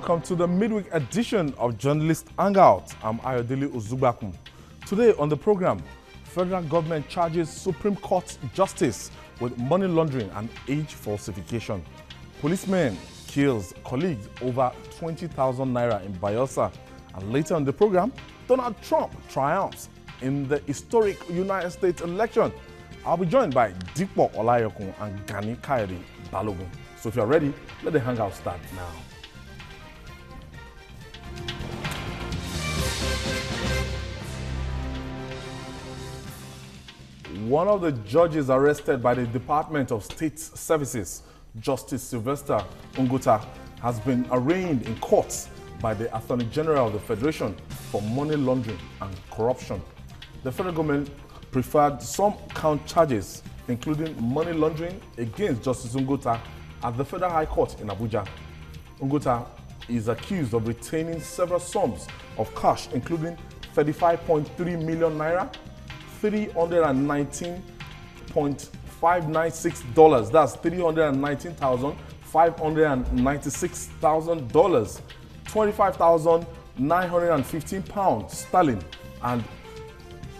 Welcome to the midweek edition of Journalist Hangout. I'm Ayodele Uzubakun. Today on the program, federal government charges Supreme Court justice with money laundering and age falsification. Policeman kills colleagues over 20,000 naira in Bayelsa. And later on the program, Donald Trump triumphs in the historic United States election. I'll be joined by Dipo Olayokun and Gani Kayode Balogun. So if you're ready, let the hangout start now. One of the judges arrested by the Department of State Services, Justice Sylvester Ongota, has been arraigned in court by the Attorney General of the Federation for money laundering and corruption. The federal government preferred some count charges, including money laundering, against Justice Ongota at the Federal High Court in Abuja. Ongota is accused of retaining several sums of cash, including 35.3 million naira, $319.596. That's $319,596,000, 25,915 pounds sterling, and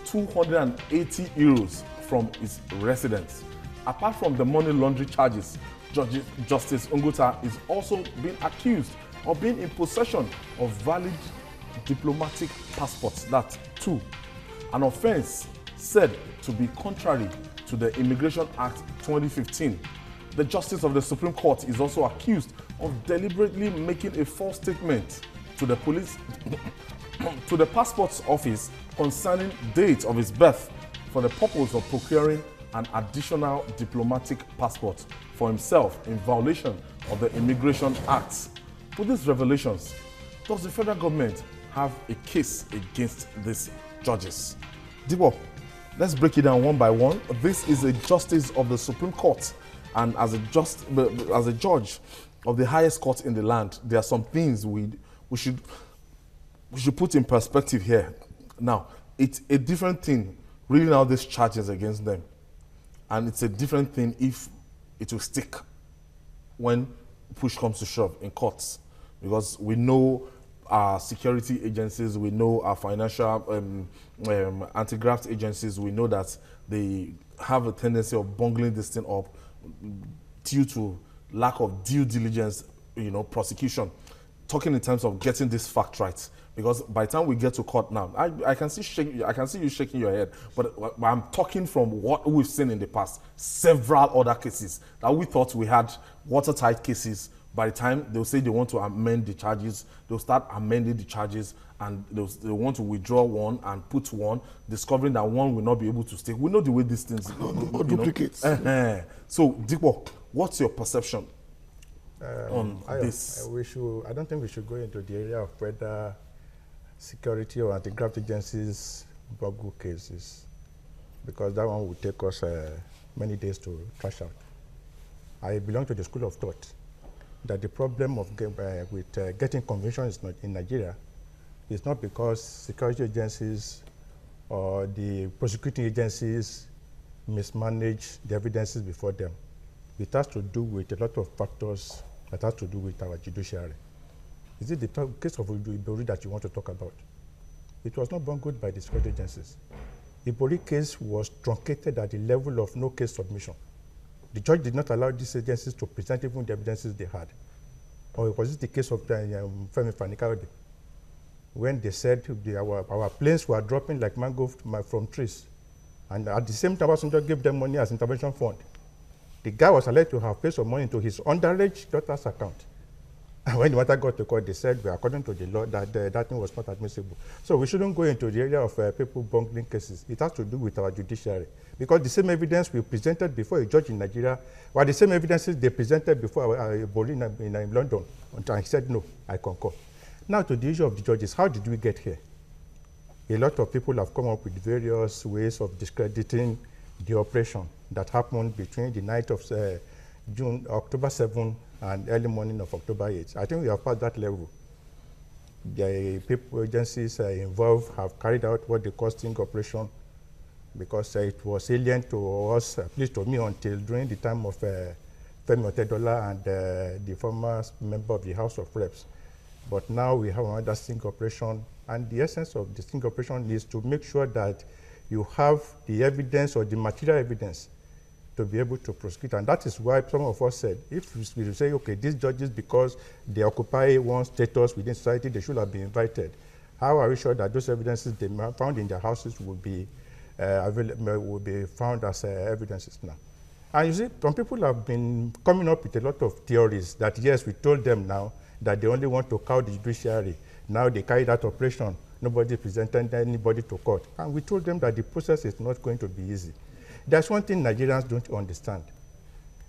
280 euros from his residence. Apart from the money laundering charges, Justice Ongota is also being accused of being in possession of valid diplomatic passports. That's two, an offense said to be contrary to the Immigration Act 2015. The Justice of the Supreme Court is also accused of deliberately making a false statement to the police, to the passports office concerning date of his birth for the purpose of procuring an additional diplomatic passport for himself in violation of the Immigration Act. With these revelations, does the federal government have a case against these judges? Dibo, let's break it down one by one. This is a justice of the Supreme Court, and as a judge of the highest court in the land, there are some things we should put in perspective here. Now, it's a different thing reading out these charges against them, and it's a different thing if it will stick when push comes to shove in courts, because we know our security agencies, we know our financial anti-graft agencies, we know that they have a tendency of bungling this thing up due to lack of due diligence, prosecution. Talking in terms of getting this fact right, because by the time we get to court now, I can see you shaking your head, but I'm talking from what we've seen in the past, several other cases that we thought we had watertight cases. By the time they'll say they want to amend the charges, they'll start amending the charges, and they want to withdraw one and put one, discovering that one will not be able to stay. We know the way these things or duplicates. So, Dipo, what's your perception on this? I don't think we should go into the area of whether security or anti-graft agencies boggle cases, because that one would take us many days to trash out. I belong to the school of thought that the problem of getting convictions in Nigeria is not because security agencies or the prosecuting agencies mismanage the evidences before them. It has to do with a lot of factors that has to do with our judiciary. Is it the case of Ibori that you want to talk about? It was not bungled by the security agencies. The Ibori case was truncated at the level of no case submission. The judge did not allow these agencies to present even the evidences they had. Or was it the case of Femi Fani-Kayode, when they said our planes were dropping like mango from trees, and at the same time, Obasanjo gave them money as intervention fund. The guy was allowed to have paid some money into his underage daughter's account. And when the matter got to court, they said, well, according to the law, that that thing was not admissible. So we shouldn't go into the area of people bungling cases. It has to do with our judiciary. Because the same evidence we presented before a judge in Nigeria were the same evidences they presented before Bolin in London. And he said, no, I concur. Now to the issue of the judges, how did we get here? A lot of people have come up with various ways of discrediting the operation that happened between the night of October 7 and early morning of October 8. I think we have passed that level. The people agencies involved have carried out what they call sting operation, because it was alien to us, at least to me, until during the time of Femi Otedola and the former member of the House of Reps. But now we have another sting operation, and the essence of the sting operation is to make sure that you have the evidence or the material evidence to be able to prosecute. And that is why some of us said, if we say, okay, these judges, because they occupy one status within society, they should have been invited. How are we sure that those evidences they found in their houses will be found as evidences now? And you see, some people have been coming up with a lot of theories that, yes, we told them now that they only want to cow the judiciary. Now they carried out operation. Nobody presented anybody to court. And we told them that the process is not going to be easy. There's one thing Nigerians don't understand.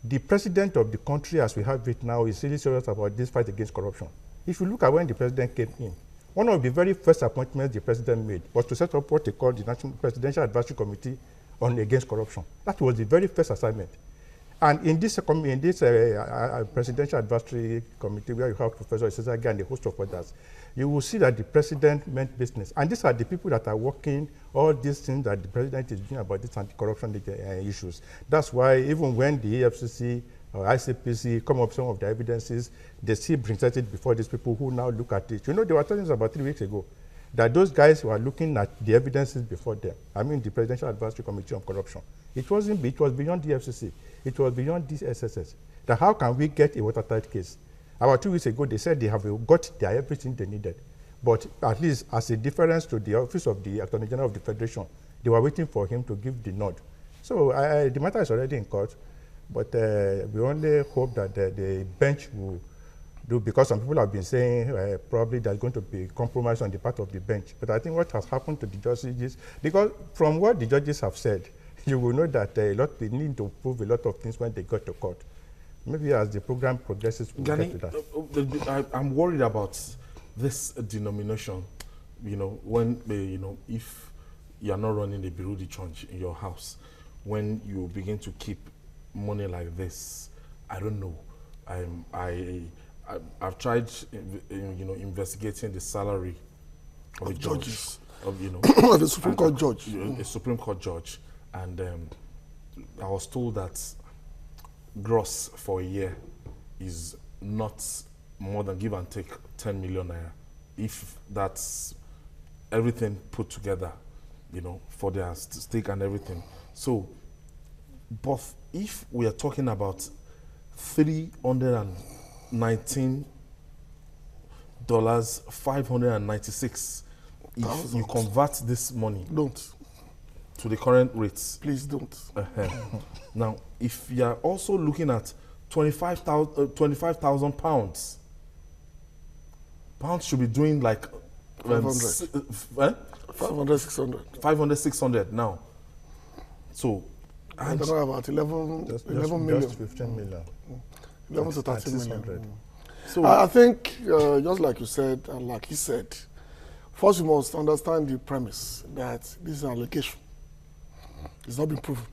The president of the country as we have it now is really serious about this fight against corruption. If you look at when the president came in, one of the very first appointments the president made was to set up what they call the National Presidential Advisory Committee on Against Corruption. That was the very first assignment. And in this Presidential Advisory Committee, where you have Professor Isesagi and a host of others, you will see that the president meant business. And these are the people that are working all these things that the president is doing about these anti-corruption issues. That's why even when the EFCC or ICPC come up with some of the evidences, they still present it before these people who now look at it. You know, they were telling us about 3 weeks ago that those guys were looking at the evidences before them. I mean, the Presidential Advisory Committee on Corruption. It was beyond the FCC. It was beyond this SSS. That how can we get a watertight case? About 2 weeks ago, they said they have got everything they needed. But at least as a difference to the office of the Attorney General of the Federation, they were waiting for him to give the nod. So the matter is already in court, but we only hope that the bench will do, because some people have been saying probably there's going to be compromise on the part of the bench. But I think what has happened to the judges, because from what the judges have said, you will know that they need to prove a lot of things when they got to court. Maybe as the program progresses, we'll get to that. I'm worried about this denomination. You know, when if you are not running the bureau de change in your house, when you begin to keep money like this, I don't know. I've tried, investigating the salary of judges, of the Supreme Court judge, a Supreme Court judge, and I was told that gross for a year is not more than, give and take, 10 million naira. If that's everything put together, for their stake and everything. So, but if we are talking about $319,596, if you convert this money to the current rates, please don't. Now, if you are also looking at 25,000 pounds, pounds should be doing like 500, 600. 500, 600 now. So, I don't know, about 11 million. Just 15 million. 11 to 13 million. So I think, just like you said, and like he said, first you must understand the premise that this is an allegation. It's not been proven.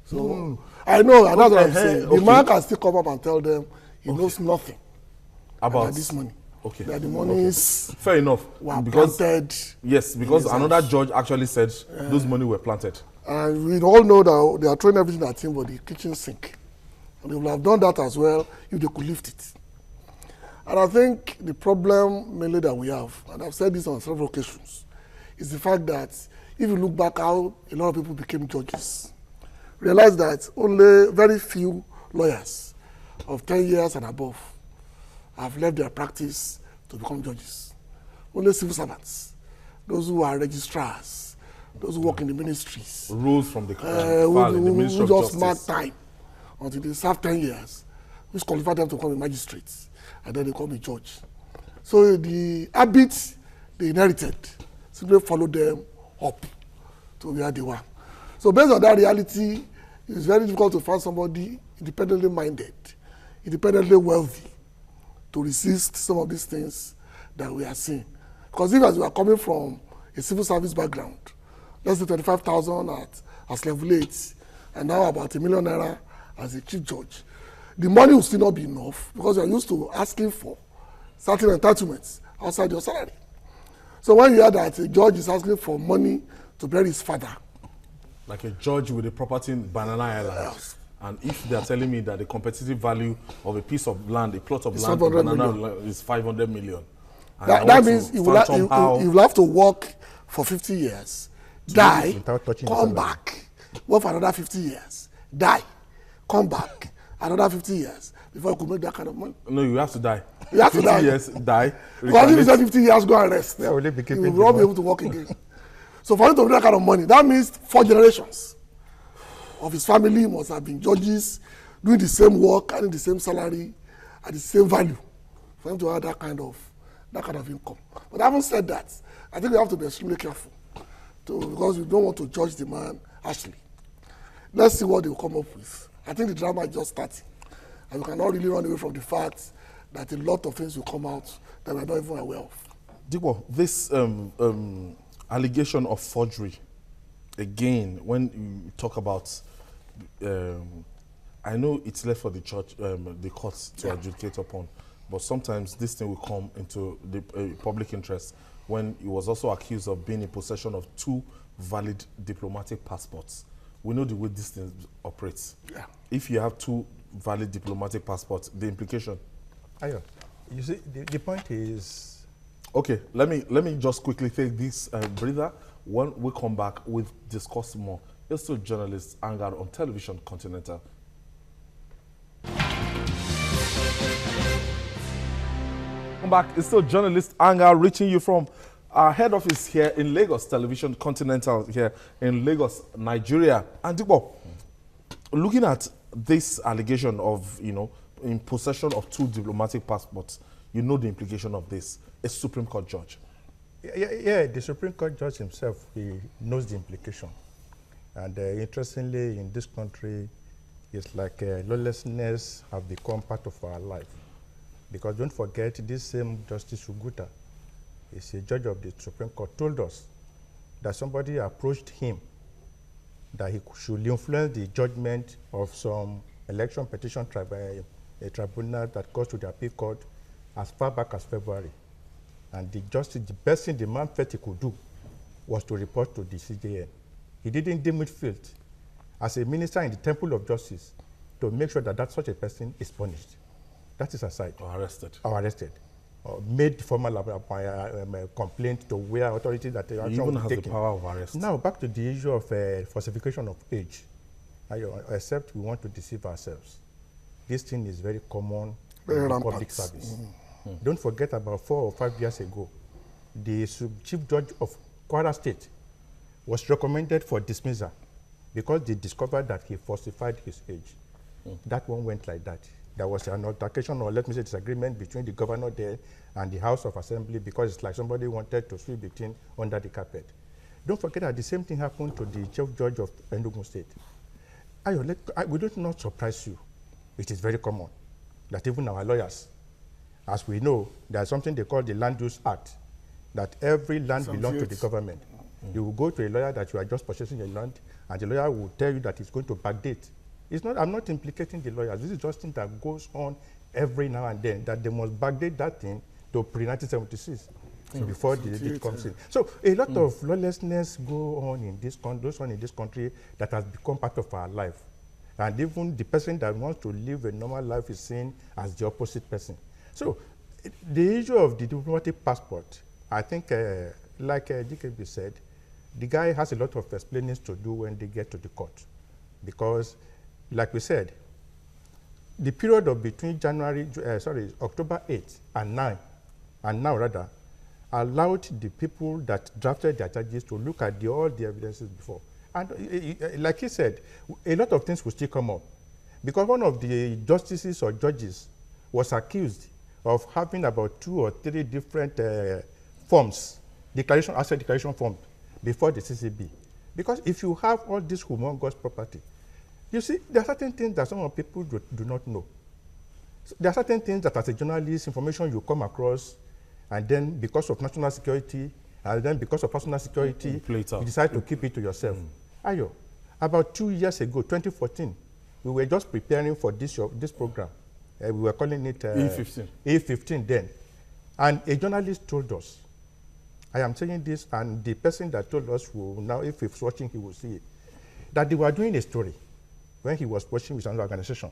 So I know, and that's what I'm saying. The man can still come up and tell them he knows nothing about this money. Okay. That the money is fair enough. Because planted. Yes, because another judge actually said those money were planted. And we all know that they are throwing everything at him but the kitchen sink. And they would have done that as well if they could lift it. And I think the problem mainly that we have, and I've said this on several occasions, is the fact that if you look back how a lot of people became judges, realize that only very few lawyers of 10 years and above have left their practice to become judges. Only civil servants, those who are registrars, those who work in the ministries. Rules from the who just mark time until they serve 10 years, which qualify them to become a magistrate, and then they become a judge. So the habits they inherited simply follow them up to where they were. So based on that reality, it's very difficult to find somebody independently minded, independently wealthy, to resist some of these things that we are seeing. Because even as we are coming from a civil service background, less than 25,000 as level 8, and now about £1 million naira as a chief judge, the money will still not be enough because you are used to asking for certain entitlements outside your salary. So when you hear that a judge is asking for money to bury his father, like a judge with a property in Banana Island. And if they are telling me that the competitive value of a piece of land, a plot of It's land, 500 banana million. is 500 million. And That means you will have to work for 50 years, die, come back, work for another 50 years, die, come back, another 50 years before you could make that kind of money. No, you have to die. You have to 50 die. years, die. Because if you say 50 years, go and rest. Yeah, You will not be able to work again. So for him to make that kind of money, that means 4 generations of his family must have been judges, doing the same work, earning the same salary, at the same value, for him to have that kind of income. But having said that, I think we have to be extremely careful because we don't want to judge the man harshly. Let's see what they will come up with. I think the drama is just starting, and we cannot really run away from the fact that a lot of things will come out that we are not even aware of. Digbo, this allegation of forgery, again, when you talk about, I know it's left for the church, the courts to adjudicate upon, but sometimes this thing will come into the public interest when he was also accused of being in possession of 2 valid diplomatic passports. We know the way this thing operates. Yeah. If you have 2 valid diplomatic passports, the implication. Ayo, you see, the point is. Okay, let me just quickly take this breather. When we come back, we'll discuss more. It's still journalist Hangout on Television Continental. Welcome back. It's still journalist Hangout reaching you from our head office here in Lagos, Television Continental here in Lagos, Nigeria. And Digbo, looking at this allegation of, in possession of 2 diplomatic passports, you know the implication of this. A Supreme Court judge. Yeah, the Supreme Court judge himself, he knows the implication. And interestingly, in this country, it's like lawlessness have become part of our life. Because don't forget, this same Justice Uguta is a judge of the Supreme Court, told us that somebody approached him that he should influence the judgment of some election petition a tribunal that goes to the appeal court as far back as February. And the best thing the man felt he could do was to report to the CJN. He didn't deem it fit as a minister in the Temple of Justice to make sure that such a person is punished. That is aside. Or arrested. Or arrested. Or made formal complaint to where authorities that they even has the power of arrest. Now back to the issue of falsification of age. Except we want to deceive ourselves. This thing is very common in public service. Don't forget about 4 or 5 years ago, the Chief Judge of Kwara State was recommended for dismissal because they discovered that he falsified his age. That one went like that. There was an altercation, or let me say disagreement, between the governor there and the House of Assembly because it's like somebody wanted to sweep the thing under the carpet. Don't forget that the same thing happened to the Chief Judge of Enugu State. We don't not surprise you. It is very common that even our lawyers, as we know, there's something they call the Land Use Act, that every land belongs to the government. You will go to a lawyer that you are just purchasing a land, and the lawyer will tell you that it's going to backdate. I'm not implicating the lawyers. This is just something that goes on every now and then, that they must backdate that thing to pre-1976 before the deed comes in. So a lot of lawlessness go on in this country that has become part of our life. And even the person that wants to live a normal life is seen as the opposite person. So the issue of the diplomatic passport, I think, like DKB said, the guy has a lot of explaining to do when they get to the court. Because, like we said, the period of between October 8th and now rather, allowed the people that drafted their charges to look at all the evidences before. And like he said, a lot of things will still come up. Because one of the justices or judges was accused of having about 2 or 3 different forms, asset declaration forms, before the CCB. Because if you have all this humongous property, you see, there are certain things that some people do not know. So there are certain things that as a journalist, information you come across, and then because of national security, and then because of personal security, you decide to keep it to yourself. Ayo, about 2 years ago, 2014, we were just preparing for this program. We were calling it E15 then. And a journalist told us, I am saying this, and the person that told us will now, if he's watching, he will see it, that they were doing a story when he was working with another organization.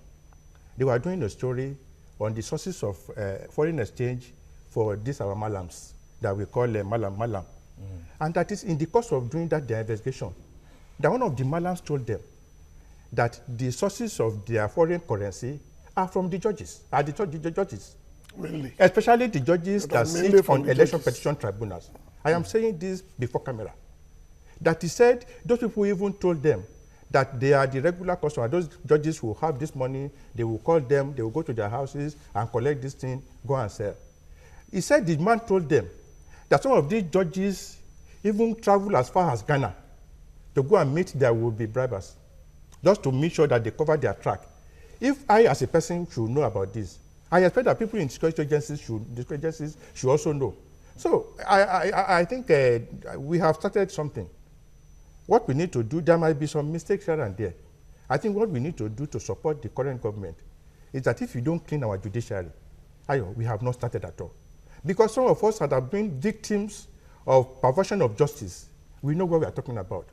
They were doing a story on the sources of foreign exchange for these our malams that we call malam. And that is in the course of doing that their investigation, that one of the malams told them that the sources of their foreign currency are from the judges, the judges. Really? Especially the judges that sit on election petition tribunals. I am saying this before camera. That he said those people even told them that they are the regular customers. Those judges who have this money, they will call them, they will go to their houses and collect this thing, go and sell. He said the man told them that some of these judges even travel as far as Ghana to go and meet their would-be bribers, just to make sure that they cover their track. If I, as a person, should know about this, I expect that people in security agencies should also know. So I think we have started something. What we need to do, there might be some mistakes here and there. I think what we need to do to support the current government is that if you don't clean our judiciary, we have not started at all. Because some of us that have been victims of perversion of justice, we know what we are talking about.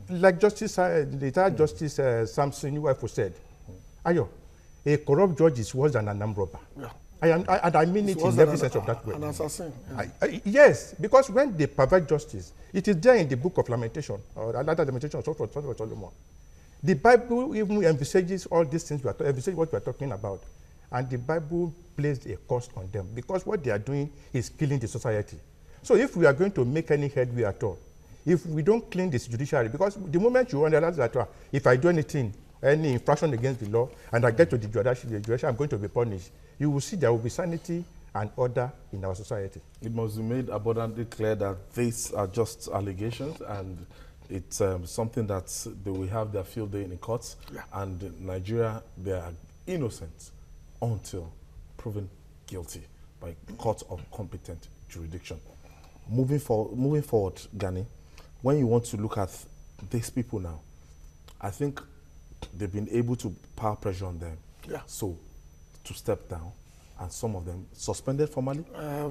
Like the retired Justice Samson Iwefo said, a corrupt judge is worse than an armed robber. Yeah. And I mean it in every sense of that word. An assassin. Yeah. Yes, because when they pervert justice, it is there in the book of Lamentation, or another Lamentation, or so forth, Solomon. The Bible even envisages all these things, envisages what we are talking about. And the Bible placed a cost on them, because what they are doing is killing the society. So if we are going to make any headway at all, if we don't clean this judiciary, because the moment you realize that if I do anything, any infraction against the law, and I get to the judiciary, I'm going to be punished, you will see there will be sanity and order in our society. It must be made abundantly clear that these are just allegations, and it's something that they will have their field day in the courts. Yeah. And in Nigeria, they are innocent until proven guilty by court of competent jurisdiction. Moving forward, Gani, when you want to look at these people now, I think they've been able to power pressure on them. Yeah. So to step down, and some of them suspended formally?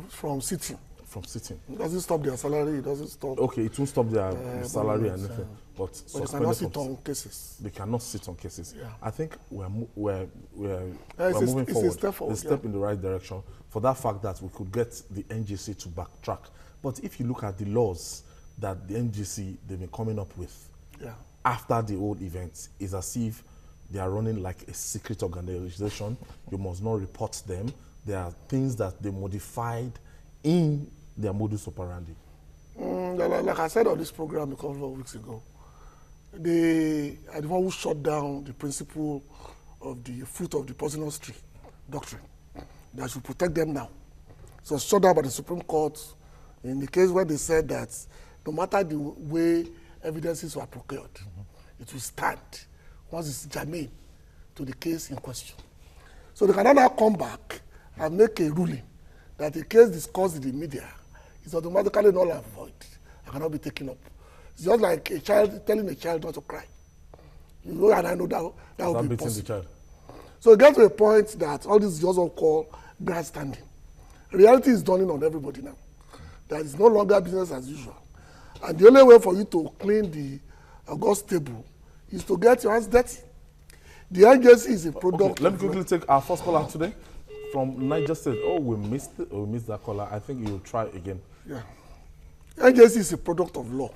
From sitting. From sitting. It doesn't stop their salary, it doesn't stop. Okay, it won't stop their salary and anything. But they cannot sit on cases. They cannot sit on cases. Yeah. I think we're moving forward. It's a step forward. A step in the right direction for that fact that we could get the NGC to backtrack. But if you look at the laws that the NGC they've been coming up with after the old events, it's as if they are running like a secret organization. You must not report them. There are things that they modified in their modus operandi. Like I said on this program a couple of weeks ago, they are the one who shut down the principle of the fruit of the poisonous tree doctrine that should protect them now. So shut down by the Supreme Court in the case where they said that no matter the way evidences were procured, it will stand once it's germane to the case in question. So they can now come back and make a ruling that a case discussed in the media is automatically null and void and cannot be taken up. It's just like a child telling a child not to cry. You know, and I know that would be possible. The child. So it gets to a point that all this is just what we call grandstanding. Reality is dawning on everybody now. That it's no longer business as usual. And the only way for you to clean the August table is to get your hands dirty. The NJC is a product. Okay, let me quickly take our first caller today from Niger State. Oh, we missed that caller. I think you'll try again. Yeah. NJC is a product of law.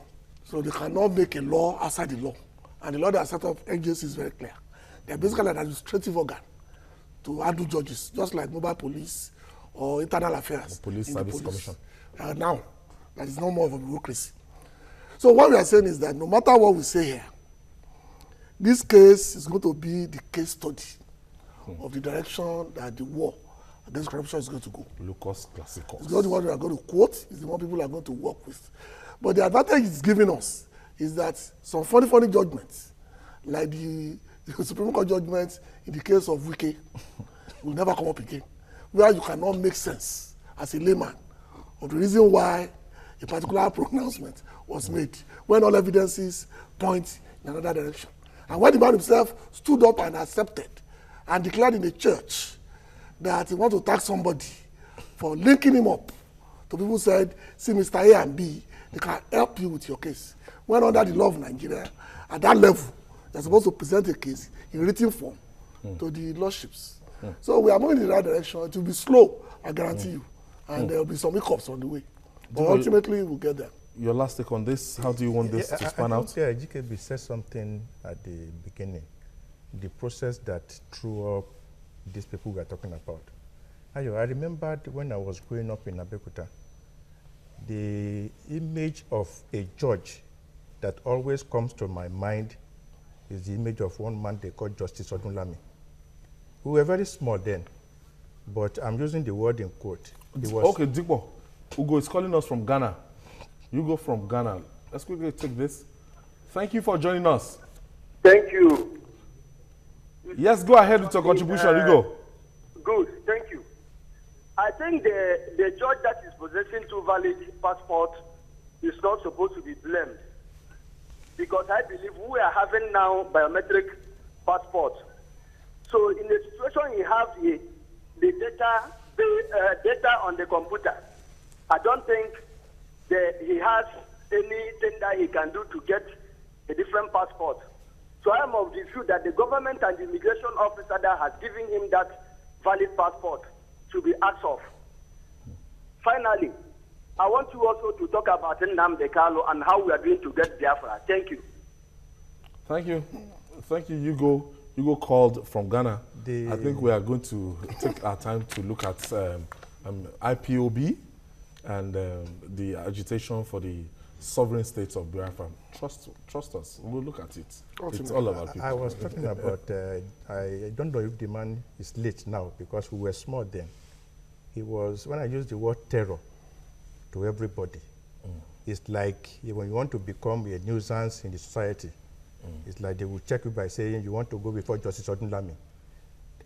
So they cannot make a law outside the law. And the law that set up NJC is very clear. They're basically an administrative organ to handle judges, just like mobile police or internal affairs. The Police Service Commission. Now, that is no more of a bureaucracy. So what we are saying is that no matter what we say here, this case is going to be the case study of the direction that the war against corruption is going to go. Lucas Classicus. It's not the one we are going to quote, it's the one people are going to work with. But the advantage it's giving us is that some funny judgments, like the Supreme Court judgment in the case of Wike, will never come up again, where you cannot make sense as a layman of the reason why a particular pronouncement was made, when all evidences point in another direction. And when the man himself stood up and accepted and declared in the church that he wants to tax somebody for linking him up to people who said, see, Mr. A and B, they can help you with your case. When under the law of Nigeria, at that level, They're supposed to present a case in written form to the lordships. So we are moving in the right direction. It will be slow, I guarantee you. And there will be some hiccups on the way. But ultimately, we'll get there. Your last take on this, how do you want this to span out? Yeah, GKB said something at the beginning. The process that threw up these people we are talking about. I remembered when I was growing up in Abeokuta, the image of a judge that always comes to my mind is the image of one man they called Justice Odunlami. We were very small then, but I'm using the word in quote. Okay, Dikbo, Ugo is calling us from Ghana. You go from Ghana. Let's quickly take this. Thank you for joining us. Thank you. Yes, go ahead with your contribution, Ugo. Good, thank you. I think the judge that is possessing two valid passports is not supposed to be blamed. Because I believe we are having now biometric passports. So in the situation you have the data on the computer, I don't think he has anything that he can do to get a different passport. So I am of the view that the government and the immigration officer that has given him that valid passport should be asked of. Finally, I want you also to talk about Nnamdi Kanu and how we are going to get Biafra. Thank you. Thank you. Thank you, Hugo. Hugo called from Ghana. I think we are going to take our time to look at IPOB and the agitation for the sovereign states of Biafra. Trust us. We'll look at it. It's all about people. I was talking about, I don't know if the man is late now because we were small then. He was, when I used the word terror to everybody, it's like when you want to become a nuisance in the society, it's like they will check you by saying you want to go before Justice Odunlami.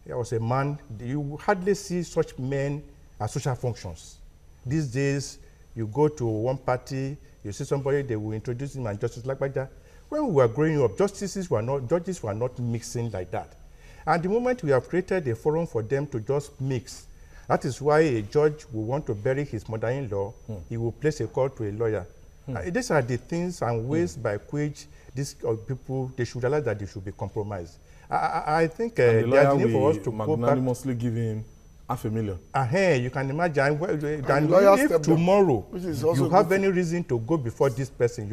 There was a man, you hardly see such men at social functions. These days, you go to one party, you see somebody, they will introduce him and justice like that. When we were growing up, judges were not mixing like that. And the moment we have created a forum for them to just mix, that is why a judge will want to bury his mother-in-law, he will place a call to a lawyer. These are the things and ways by which these people, they should realize that they should be compromised. I think the lawyer need for us to magnanimously give him $500,000. You can imagine if tomorrow you have any reason to go before this person,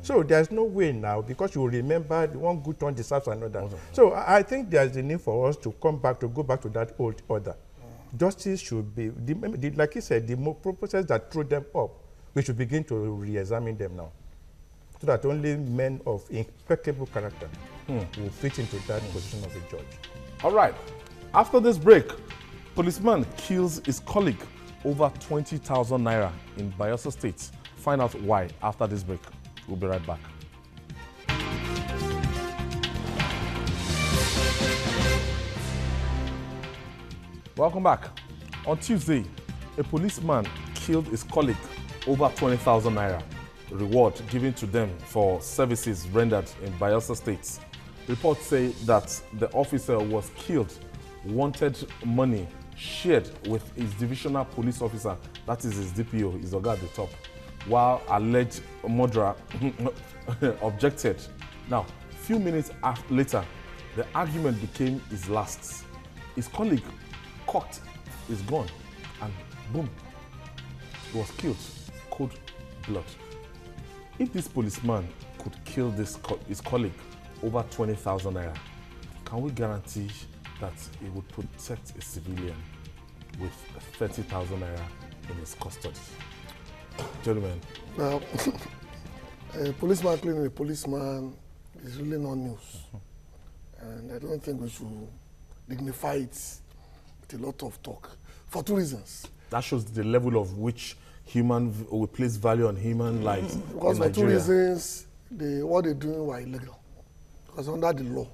so there's no way now, because you remember one good turn deserves another. So I think there's a need for us to go back to that old order. Justice should be, like he said, the process that threw them up, we should begin to re-examine them now, so that only men of impeccable character will fit into that position of a judge. All right. After this break, policeman kills his colleague over 20,000 naira in Bayelsa State. Find out why after this break. We'll be right back. Welcome back. On Tuesday, a policeman killed his colleague over 20,000 naira, reward given to them for services rendered in Bayelsa State. Reports say that the officer was killed, wanted money shared with his divisional police officer, that is his DPO, his Oga at the top, while alleged murderer objected. Now, few minutes later, the argument became his last. His colleague cocked his gun and boom, he was killed. Cold blood. If this policeman could kill his colleague over 20,000 naira, can we guarantee that he would protect a civilian with 30,000 naira in his custody? Gentlemen. Now, a policeman killing a policeman is really not news. And I don't think we should dignify it with a lot of talk, for two reasons. That shows the level of which we place value on human lives. Because for two reasons, what they're doing were illegal. Because under the law,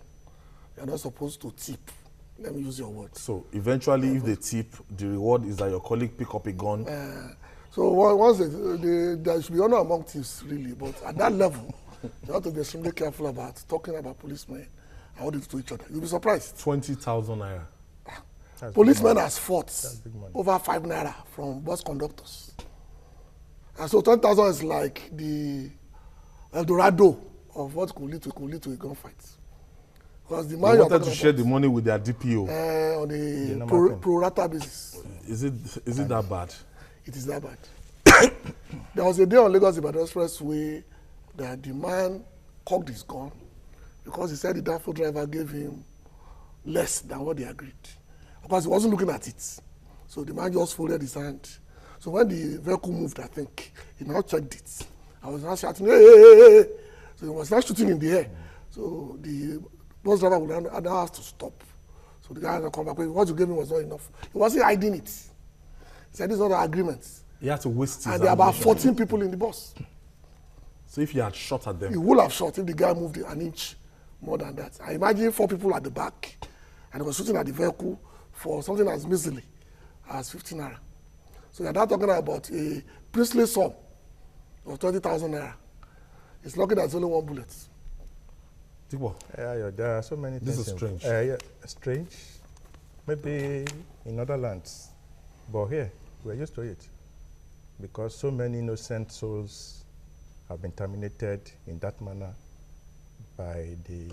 you're not supposed to tip. Let me use your words. So eventually, if they tip, the reward is that your colleague pick up a gun. So once there should be honor among thieves, really. But at that level, you have to be extremely careful about talking about policemen and what they do to each other. You'll be surprised. 20,000 naira. Policemen has fought over 5 naira from bus conductors. And so 10,000 is like the El Dorado of what could lead to a gunfight. Because the They man wanted to share the money with their DPO. On a pro rata basis. Is it that bad? It is that bad. There was a day on Lagos Ibadan Expressway that the man cocked his gun because he said the Danfo driver gave him less than what they agreed. Because he wasn't looking at it. So the man just folded his hand. So when the vehicle moved, I think, he now checked it. I was now shouting, hey, hey, hey, hey. So he was now shooting in the air. So the bus driver would now have to stop. So the guy had to come back. What you gave me was not enough. He wasn't hiding it. He said, these are the agreements. He had to waste his And there are about 14 people in the bus. So if he had shot at them. He would have shot if the guy moved an inch more than that. I imagine 4 people at the back and they were shooting at the vehicle for something as measly as 15 naira. So you're not talking about a princely sum of 20,000 naira. It's lucky there's only 1 bullet. Yeah, there are so many things. This is strange. Yeah, strange. Maybe in other lands. But here, we're used to it. Because so many innocent souls have been terminated in that manner by the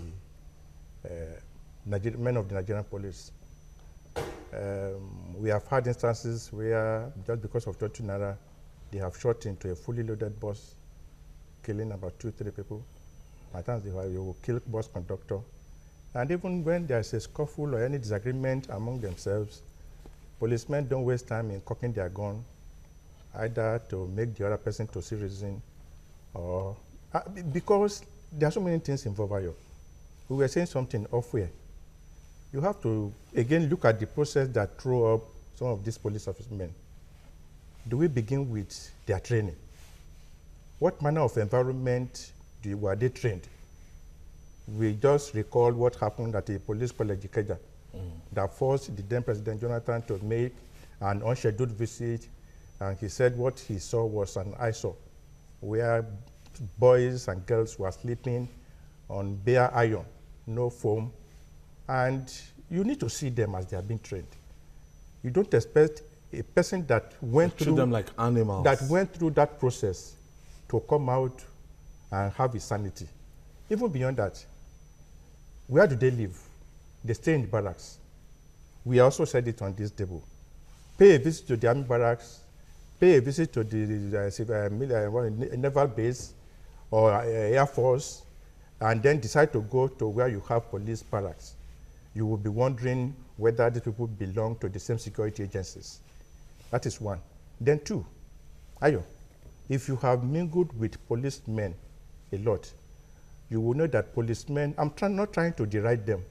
men of the Nigerian police. We have had instances where just because of 20 naira, they have shot into a fully loaded bus, killing about 2-3 people. At times they will kill bus conductor. And even when there's a scuffle or any disagreement among themselves, policemen don't waste time in cocking their gun, either to make the other person to see reason or because there are so many things involved here. We were saying something off here. You have to again look at the process that threw up some of these police officemen. Do we begin with their training? What manner of environment were they trained? We just recall what happened at the police college Ikeja that forced the then President Jonathan to make an unscheduled visit, and he said what he saw was an eyesore where boys and girls were sleeping on bare iron, no foam, and you need to see them as they are being trained. You don't expect a person that went through them like animals. That went through that process to come out and have his sanity. Even beyond that, where do they live? They stay in the barracks. We also said it on this table. Pay a visit to the army barracks, pay a visit to the naval base or Air Force, and then decide to go to where you have police barracks. You will be wondering whether these people belong to the same security agencies. That is one. Then 2, Ayo, if you have mingled with policemen a lot, you will know that policemen, not trying to deride them.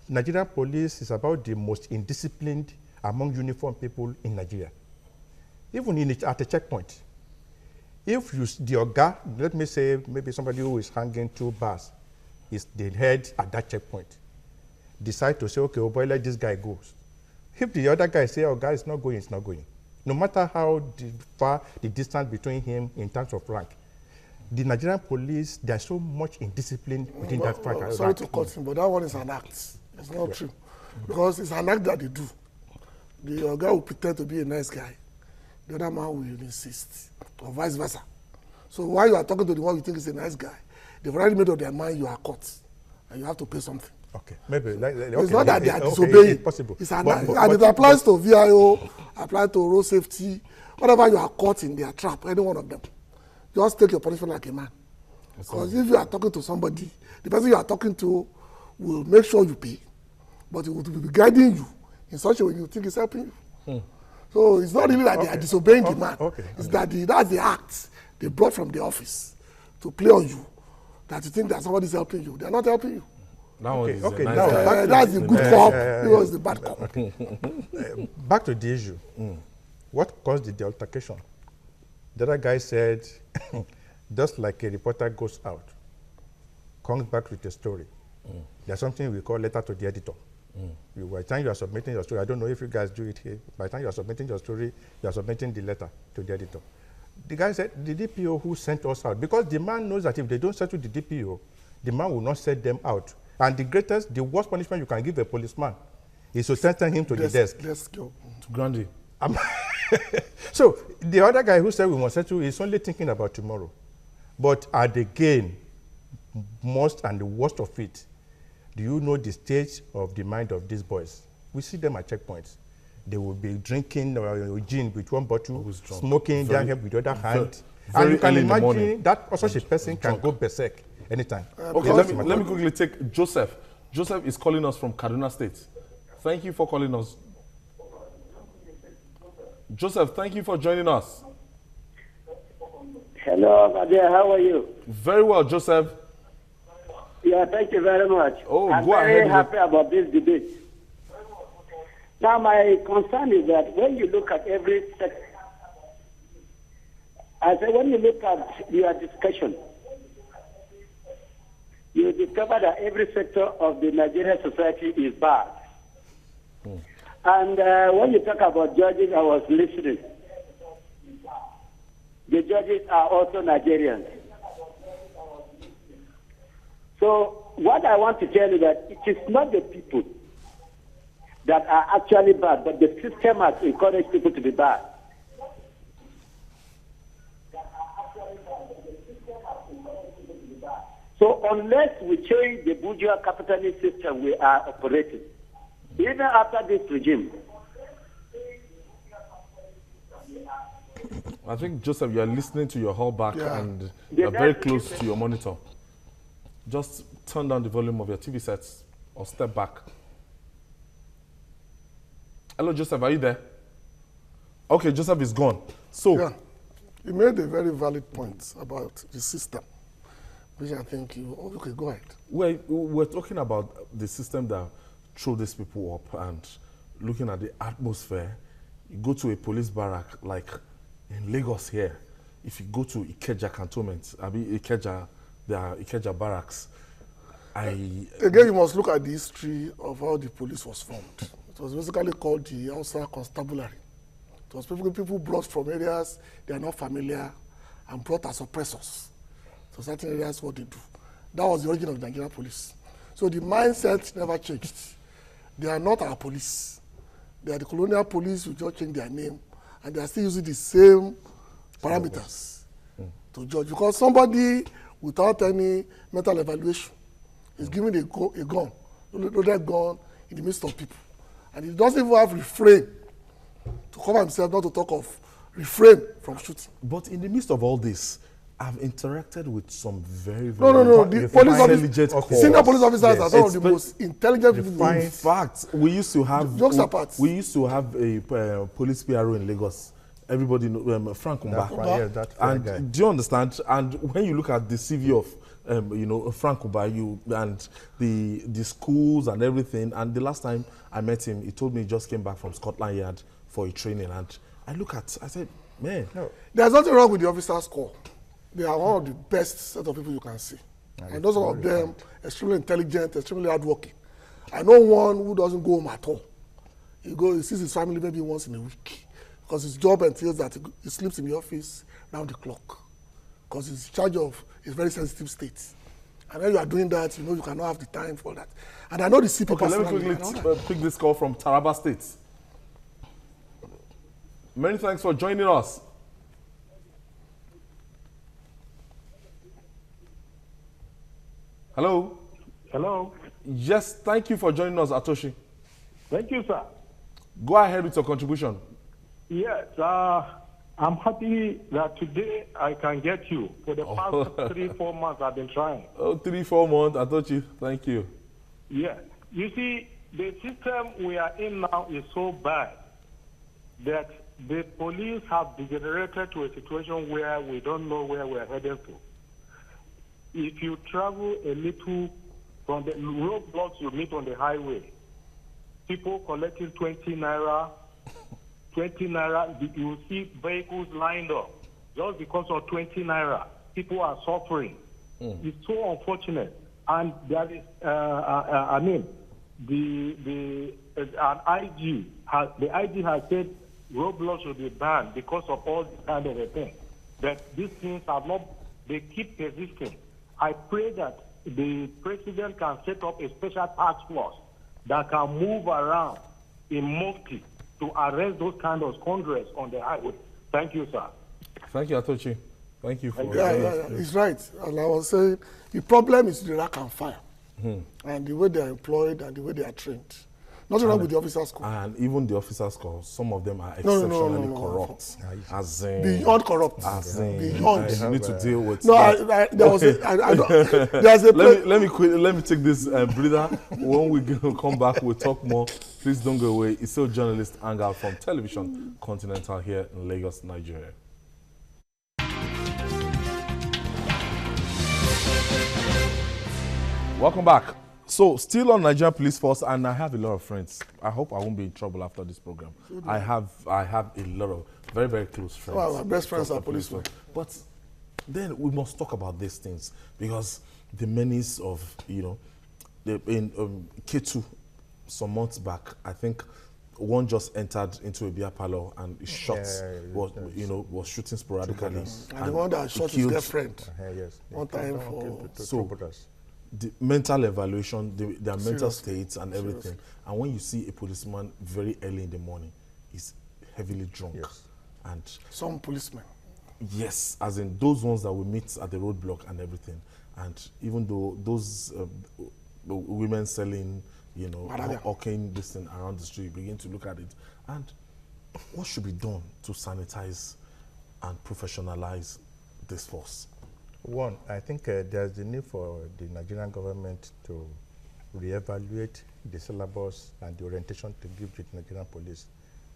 Nigerian police is about the most indisciplined among uniformed people in Nigeria. Even at a checkpoint. If the Oga, let me say maybe somebody who is hanging 2 bars, is the head at that checkpoint, decide to say, okay, oh boy, let this guy go. If the other guy say, oh, guy is not going, it's not going. No matter how far the distance between him in terms of rank. The Nigerian police, there's so much indiscipline within that rank. Sorry to cut him, but that one is an act. It's not true. Because it's an act that they do. The guy will pretend to be a nice guy. The other man will insist, or vice versa. So while you are talking to the one you think is a nice guy, they've already made up their mind you are caught, and you have to pay something. Okay, maybe. It's not that they are disobeying. It's possible. It's an act. And it applies to VIO, applies to road safety, whatever you are caught in their trap, any one of them. Just take your punishment like a man. Because if you are talking to somebody, the person you are talking to will make sure you pay, but he will be guiding you in such a way you think he's helping you. So it's not really that they are disobeying the man. It's that that's the act they brought from the office to play on you, that you think that somebody is helping you. They are not helping you. That one is okay, nice now that's the good cop, he was the bad cop. Back to the issue. What caused the altercation? The other guy said, just like a reporter goes out, comes back with a story. There's something we call letter to the editor. By the time you are submitting your story, I don't know if you guys do it here, by the time you are submitting your story, you are submitting the letter to the editor. The guy said, the DPO who sent us out, because the man knows that if they don't settle the DPO, the man will not set them out. And the worst punishment you can give a policeman is to sentence him to the desk. Let's go. To Grandy. So the other guy who said we must settle is only thinking about tomorrow. But again, most and the worst of it, do you know the state of the mind of these boys? We see them at checkpoints. They will be drinking gin with one bottle, smoking their head with the other hand. And you can imagine that such a person can go berserk anytime. Okay, let me quickly take Joseph. Joseph is calling us from Kaduna State. Thank you for calling us. Joseph, thank you for joining us. Hello, Nadia, how are you? Very well, Joseph. Yeah, thank you very much. Oh, I'm go ahead. very happy about this debate. Now, my concern is that when you look at every sector, I say when you look at your discussion, you discover that every sector of the Nigerian society is bad. And when you talk about judges, I was listening. The judges are also Nigerians. So what I want to tell you that it is not the people that are actually bad, but the system has encouraged people to be bad. So unless we change the bourgeois capitalist system we are operating, even after this regime. I think, Joseph, you are listening to your hallback and you are very close to your monitor. Just turn down the volume of your TV sets or step back. Hello, Joseph, are you there? Okay, Joseph is gone. So, yeah, you made a very valid point about the system, which I think you, okay, go ahead. We're talking about the system that throw these people up and looking at the atmosphere. You go to a police barrack like in Lagos here. If you go to Ikeja cantonment, Ikeja, there are Ikeja barracks. Again, you must look at the history of how the police was formed. It was basically called the Hausa Constabulary. It was people brought from areas they are not familiar and brought as oppressors. So certain areas, what they do. That was the origin of the Nigerian police. So the mindset never changed. They are not our police. They are the colonial police who just changed their name, and they are still using the same parameters to judge. Because somebody without any mental evaluation is given a gun, loaded gun in the midst of people. And he doesn't even have refrain to cover himself, not to talk of refrain from shooting. But in the midst of all this, I've interacted with some very, No. The police officers, senior police officers are some of the most intelligent people. In fact, we used to have a police PRO in Lagos. Everybody know Frank Umba. And do you understand? And when you look at the CV of Frank Umba, and the schools and everything, and the last time I met him, he told me he just came back from Scotland Yard for a training, and I said, man, no. There's nothing wrong with the officers' corps. They are one of the best set of people you can see. And those of them extremely intelligent, extremely hardworking. I know one who doesn't go home at all. He sees his family maybe once in a week. Because his job entails that he sleeps in the office round the clock. Because he's in charge of a very sensitive state. And when you are doing that, you cannot have the time for that. And I know the CP personally. Let me quickly pick this call from Taraba State. Many thanks for joining us. Hello? Hello? Yes, thank you for joining us, Atoshi. Thank you, sir. Go ahead with your contribution. Yes, I'm happy that today I can get you. For the past 3-4 months I've been trying. 3-4 months, Atoshi, thank you. Yeah, you see, the system we are in now is so bad that the police have degenerated to a situation where we don't know where we're headed to. If you travel a little from the roadblocks you meet on the highway, people collecting 20 naira, you see vehicles lined up just because of 20 naira. People are suffering. It's so unfortunate. And there is, the IG has said roadblocks should be banned because of all this kind of a thing. That these things are not, they keep persisting. I pray that the president can set up a special task force that can move around in Mufti to arrest those kind of scoundrels on the highway. Thank you, sir. Thank you, Atochi. Thank you for He's right. And I was saying the problem is the rack and fire and the way they are employed and the way they are trained. Nothing wrong with the officers' corps. And even the officers' corps, some of them are exceptionally corrupt. As in, beyond corrupt. As in, Beyond. you need to deal with. No, Let me take this breather. When we come back, we'll talk more. Please don't go away. It's still journalist Hangout from Television Continental here in Lagos, Nigeria. Welcome back. So, still on Nigerian Police Force, and I have a lot of friends. I hope I won't be in trouble after this program. I have a lot of very, very close friends. Well, my best friends are policemen. But then we must talk about these things because the menace of, in K2 some months back, I think one just entered into a beer parlor and shot, was shooting sporadically. And the one that shot his girlfriend. One time for... The mental evaluation, their mental states and everything. And when you see a policeman very early in the morning, he's heavily drunk. And some policemen. Yes, as in those ones that we meet at the roadblock and everything. And even though those women selling, hawking this thing around the street, begin to look at it. And what should be done to sanitize and professionalize this force? One, I think there's the need for the Nigerian government to reevaluate the syllabus and the orientation to give to the Nigerian police,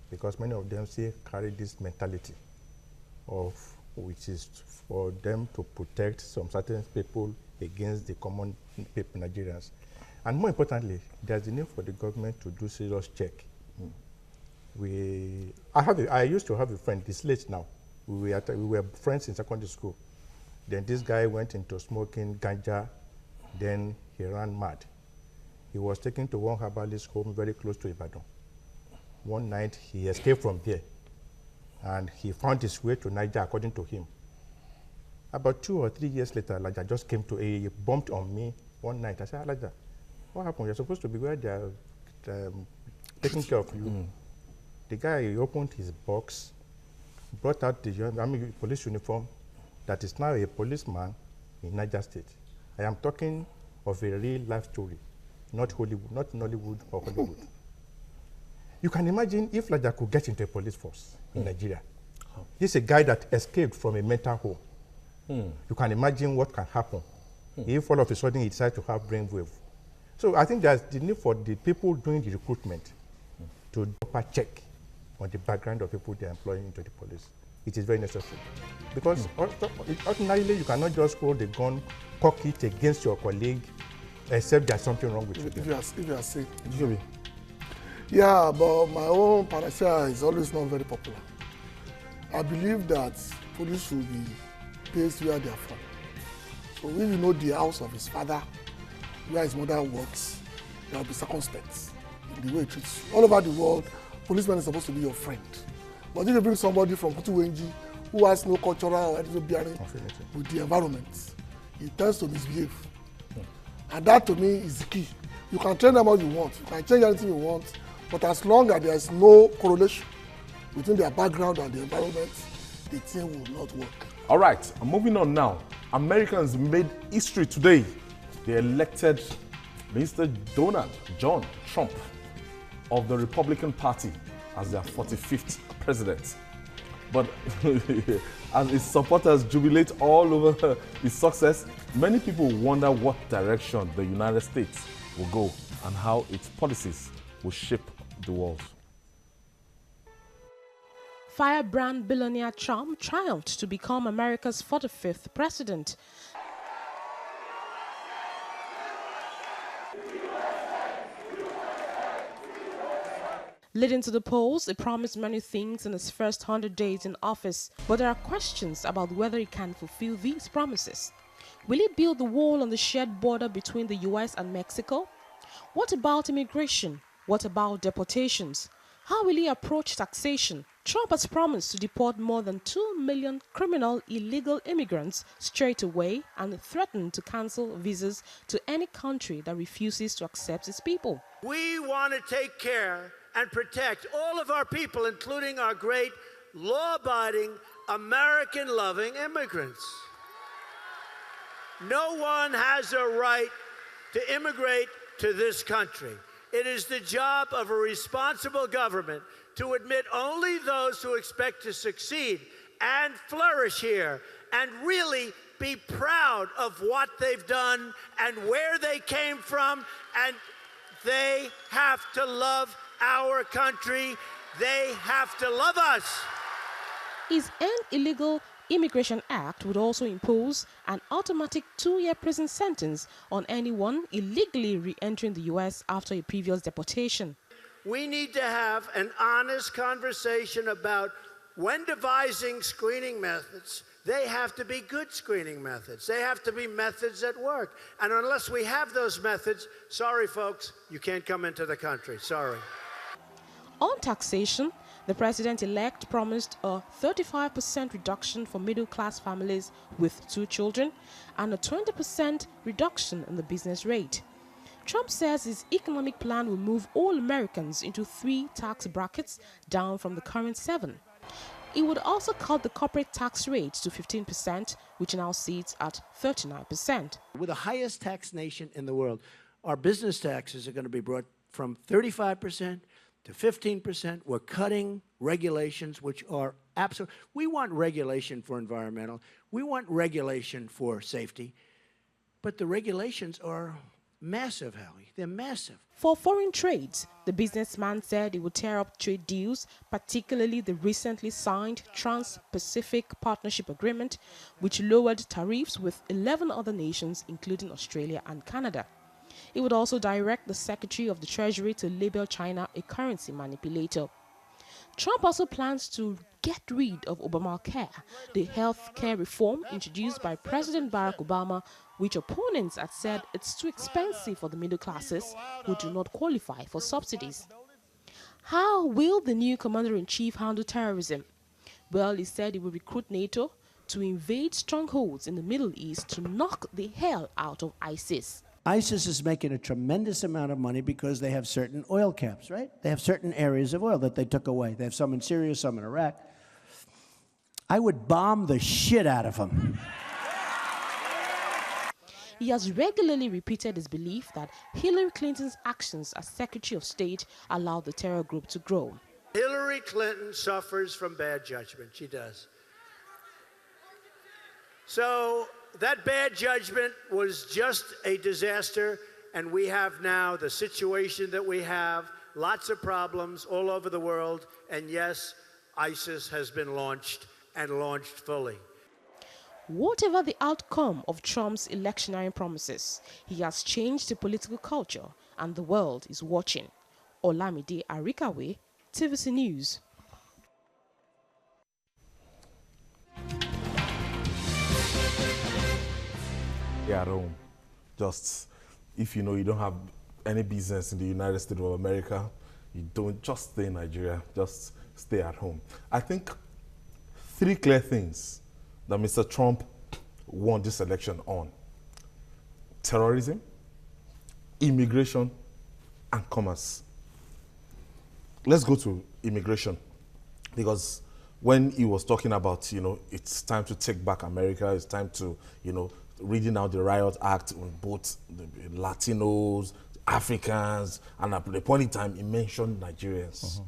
because many of them still carry this mentality of which is for them to protect some certain people against the common people, Nigerians. And more importantly, there's the need for the government to do serious check. I used to have a friend, he's late now. We were friends in secondary school. Then this guy went into smoking ganja, then he ran mad. He was taken to one herbalist home very close to Ibadan. One night, he escaped from there, and he found his way to Niger, according to him. About 2 or 3 years later, Elijah just came to he bumped on me one night. I said, Elijah, what happened? You're supposed to be where they're taking care of you. The guy, he opened his box, brought out the police uniform, that is now a policeman in Niger State. I am talking of a real life story, not Hollywood, not Nollywood or Hollywood. You can imagine if Laja could get into a police force in Nigeria. He's a guy that escaped from a mental home. You can imagine what can happen if all of a sudden he decides to have brainwave. So I think there's the need for the people doing the recruitment to do a check on the background of people they're employing into the police. It is very necessary. Because ordinarily you cannot just hold a gun, cock it against your colleague, except there's something wrong with you. If you are sick. Yeah, but my own panacea is always not very popular. I believe that police should be based where they are from. So if you know the house of his father, where his mother works, there will be circumspect in the way he treats you. All over the world, policeman is supposed to be your friend. But if you bring somebody from Kutuwenji who has no cultural or ethnic bearing with the environment, he tends to misbehave. And that to me is the key. You can train them all you want, you can change anything you want, but as long as there is no correlation between their background and the environment, the thing will not work. All right, moving on now. Americans made history today. They elected Mr. Donald John Trump of the Republican Party as their 45th president. But as his supporters jubilate all over his success, many people wonder what direction the United States will go and how its policies will shape the world. Firebrand billionaire Trump triumphed to become America's 45th president. Leading to the polls, he promised many things in his first 100 days in office, but there are questions about whether he can fulfill these promises. Will he build the wall on the shared border between the US and Mexico? What about immigration? What about deportations? How will he approach taxation? Trump has promised to deport more than 2 million criminal illegal immigrants straight away and threatened to cancel visas to any country that refuses to accept its people. We want to take care and protect all of our people, including our great law-abiding, American-loving immigrants. No one has a right to immigrate to this country. It is the job of a responsible government to admit only those who expect to succeed and flourish here and really be proud of what they've done and where they came from, and they have to love our country. They have to love us. His End Illegal Immigration Act would also impose an automatic 2-year prison sentence on anyone illegally re-entering the U.S. after a previous deportation. We need to have an honest conversation about when devising screening methods, they have to be good screening methods. They have to be methods that work. And unless we have those methods, sorry, folks, you can't come into the country. Sorry. On taxation, the president-elect promised a 35% reduction for middle-class families with 2 children and a 20% reduction in the business rate. Trump says his economic plan will move all Americans into 3 tax brackets, down from the current 7. It would also cut the corporate tax rate to 15%, which now sits at 39%. We're the highest tax nation in the world. Our business taxes are going to be brought from 35% to 15%. We're cutting regulations, which are absolute. We want regulation for environmental. We want regulation for safety. But the regulations are massive, Howie. They're massive. For foreign trade, the businessman said he would tear up trade deals, particularly the recently signed Trans-Pacific Partnership Agreement, which lowered tariffs with 11 other nations, including Australia and Canada. He would also direct the Secretary of the Treasury to label China a currency manipulator. Trump also plans to get rid of Obamacare, the health care reform introduced by President Barack Obama, which opponents had said it's too expensive for the middle classes who do not qualify for subsidies. How will the new commander-in-chief handle terrorism? Well, he said he will recruit NATO to invade strongholds in the Middle East to knock the hell out of ISIS. ISIS is making a tremendous amount of money because they have certain oil camps, right? They have certain areas of oil that they took away. They have some in Syria, some in Iraq. I would bomb the shit out of them. He has regularly repeated his belief that Hillary Clinton's actions as Secretary of State allowed the terror group to grow. Hillary Clinton suffers from bad judgment. She does. So that bad judgment was just a disaster, and we have now the situation that we have, lots of problems all over the world, and yes, ISIS has been launched and launched fully. Whatever the outcome of Trump's electioneering promises, he has changed the political culture, and the world is watching. Olamide Arikawe, TVC News. At home, just if you know you don't have any business in the United States of America, you don't, just stay in Nigeria, just stay at home. I think 3 clear things that Mr. Trump won this election on: terrorism, immigration, and commerce. Let's go to immigration, because when he was talking about, it's time to take back America, it's time to, reading out the Riot Act on both the Latinos, Africans, and at the point in time, he mentioned Nigerians.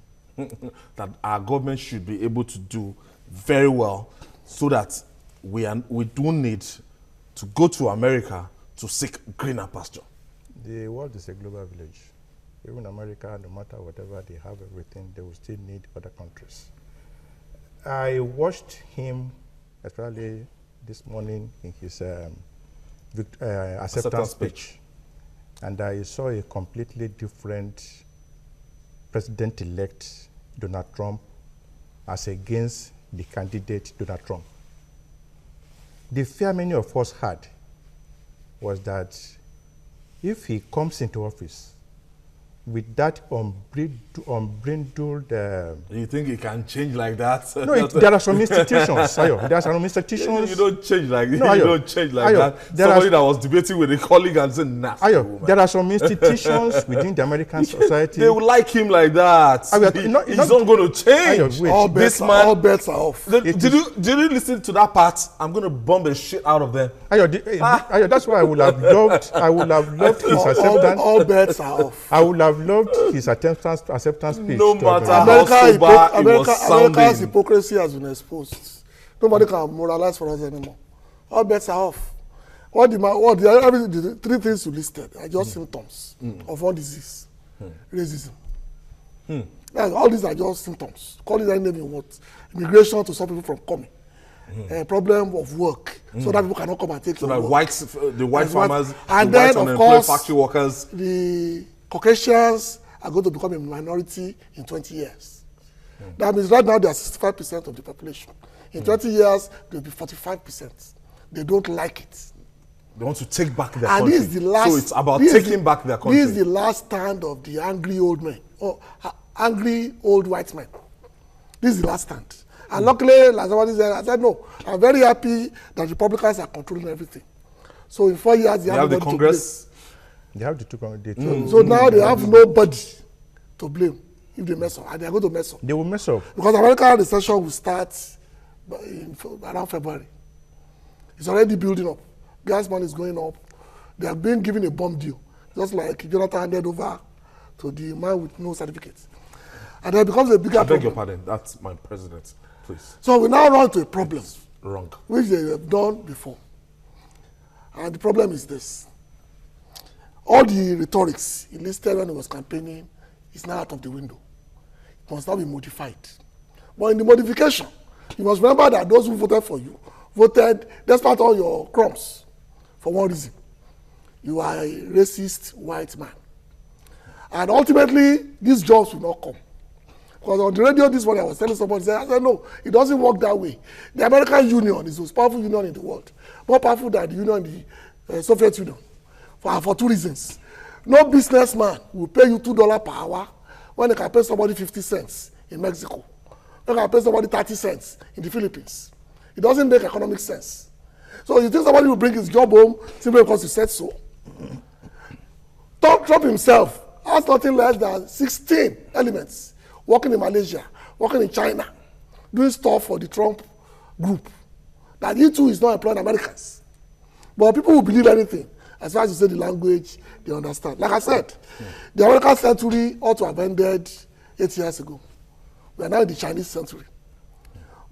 That our government should be able to do very well, so that we don't need to go to America to seek greener pasture. The world is a global village. Even America, no matter whatever they have, everything, they will still need other countries. I watched him, especially this morning, in his acceptance speech, and I saw a completely different President-elect Donald Trump as against the candidate Donald Trump. The fear many of us had was that if he comes into office, with that unbridled. You think it can change like that? No, there are some institutions, Ayo. There are some institutions. You don't change like No, you Ayo. don't change like Ayo, that. Somebody that was debating with a colleague and said, "Nah." Ayo, there are some institutions within the American society. They will like him like that. Ayo, He's not going to change. Ayo, wait. All This bets, man. all bets are off. Did you listen to that part? I'm going to bomb the shit out of them. Ayo, Ayo, that's why I would have loved his acceptance. All bets are off. I would have loved his acceptance speech. No to have matter been- how sober it was America's sounding. hypocrisy has been exposed. Nobody can moralize for us anymore. All bets are off. The three things you listed are just symptoms of one disease, racism. All these are just symptoms. Call it any name you want. Immigration to stop people from coming. Problem of work, so that people cannot come and take So your that work. the white farmers, and the then white of unemployed course factory workers. the Caucasians are going to become a minority in 20 years. That means right now they are 65% of the population. In 20 years, they'll be 45%. They don't like it. They want to take back their And country. this is the last. So it's about this is taking back their country. This is the last stand of the angry old men, or angry old white men. This is the last stand. And luckily, like somebody said, I said, no, I'm very happy that Republicans are controlling everything. So in 4 years, they have the Congress. They have the two. So now they have nobody to blame if they mess up, and they are going to mess up. They will mess up. Because American recession will start around February. It's already building up. Gas money is going up. They have been given a bomb deal, just like Jonathan handed over to the man with no certificates. And then it becomes a bigger I beg problem. your pardon. That's my president. Please. So we now run to a problem, Wrong. which they have done before. And the problem is this. All the rhetorics he listed when he was campaigning is now out of the window. It must now be modified. But in the modification, you must remember that those who voted for you voted despite all your crumbs for one reason. You are a racist white man. And ultimately, these jobs will not come. Because on the radio this morning, I was telling somebody, I said, no, it doesn't work that way. The American Union is the most powerful union in the world. More powerful than the union in the Soviet Union. For two reasons. No businessman will pay you $2 per hour when they can pay somebody 50 cents in Mexico. They can pay somebody 30 cents in the Philippines. It doesn't make economic sense. So you think somebody will bring his job home simply because you said so? Trump himself has nothing less than 16 elements working in Malaysia, working in China, doing stuff for the Trump group. That he too is not employing Americans. But people will believe anything. As far as you say the language, they understand. Like I said, the American century ought to have ended 8 years ago. We are now in the Chinese century.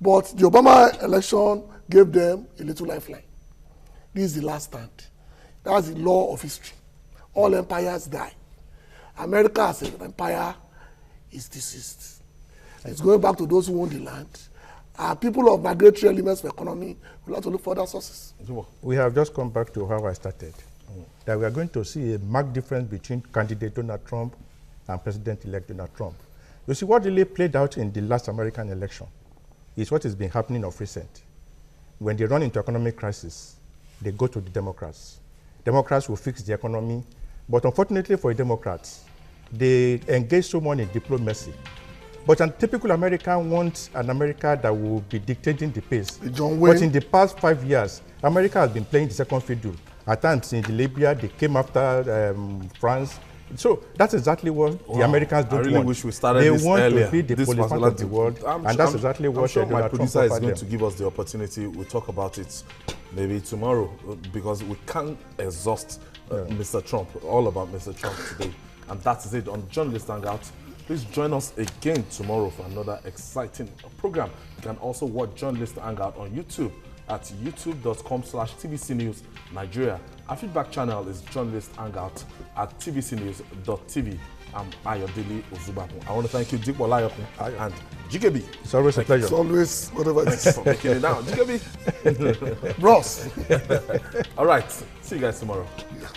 But the Obama election gave them a little lifeline. This is the last stand. That's the law of history. All empires die. America as an empire is deceased. It's going back to those who own the land. People of migratory elements for economy will have to look for other sources. We have just come back to how I started. That we are going to see a marked difference between candidate Donald Trump and President-elect Donald Trump. You see, what really played out in the last American election is what has been happening of recent. When they run into economic crisis, they go to the Democrats. Democrats will fix the economy, but unfortunately for the Democrats, they engage so much in diplomacy. But a typical American wants an America that will be dictating the pace. But in the past 5 years, America has been playing the second fiddle. At times in Libya, they came after France. So that's exactly what the Americans don't want. I really wish we started they this want earlier. to be the Policeman of the world, and that's exactly what sure my Donald Trump producer is offered going them. to give us the opportunity. We'll talk about it maybe tomorrow because we can't exhaust Mr. Trump, all about Mr. Trump today. And that is it on Journalist Hangout. Please join us again tomorrow for another exciting program. You can also watch Journalist Hangout on YouTube at youtube.com/TVC News Nigeria. Our feedback channel is Journalist Hangout at tvcnews.tv. I'm Ayodele Ozubapu. I want to thank you, Dick Walayokun and GKB. It's always a pleasure. It's always whatever it Thanks is. for making it down. GKB. Bros. All right. See you guys tomorrow. Yeah.